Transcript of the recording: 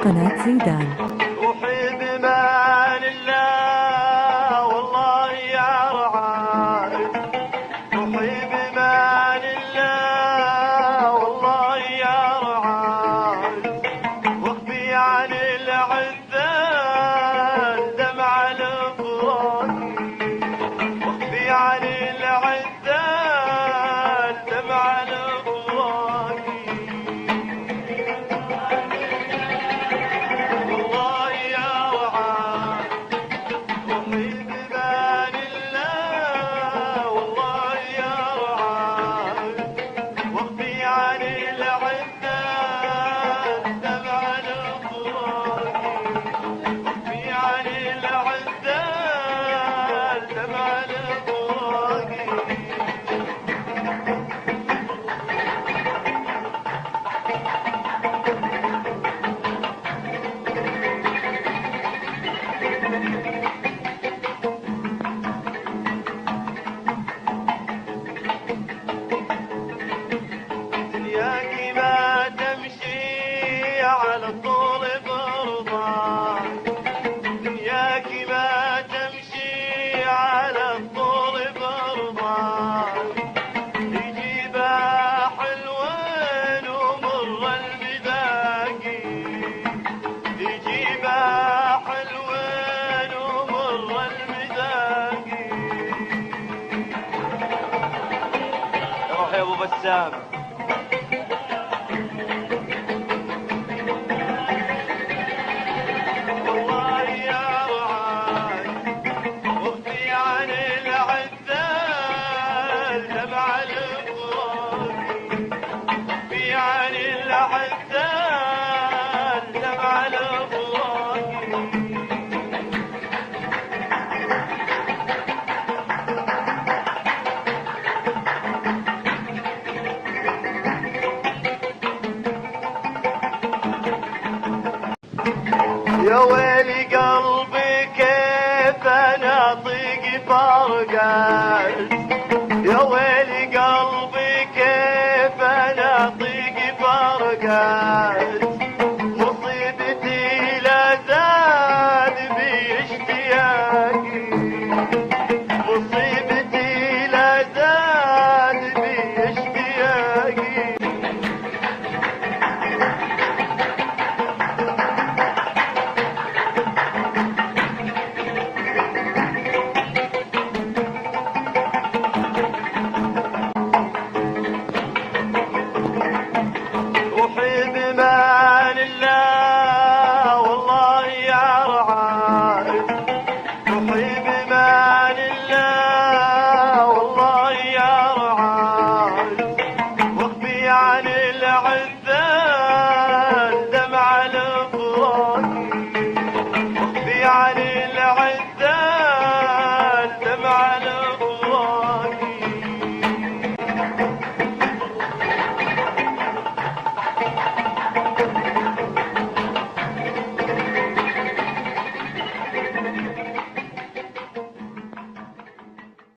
قناة زيدان. روحي بمان الله والله يا رعاي، روحي بمان الله والله يا رعاي، واخفي عن العذال دمع الفراق، واخفي عن العذال دمع الفراق. والله يا رعاي روحي بمان الله والله يا رعاي، واخفي عن العذال دمع الفراق، واخفي عن العذال دمع الفراق. دنياكي ما تمشي على طول برضاك، دنياكي ما تمشي على طول برضاك، يجيبها حلوين ومر المذاقي، يجيبها حلوين ومر المذاقي. روح يا ابو بسام. والله يا رعاي واخفي عن العذال دمع الفراق، واخفي عن العذال دمع الفراق. يا ويلي قلبي كيف انا اطيق فرقات، يا ويلي قلبي كيف انا اطيق فرقات،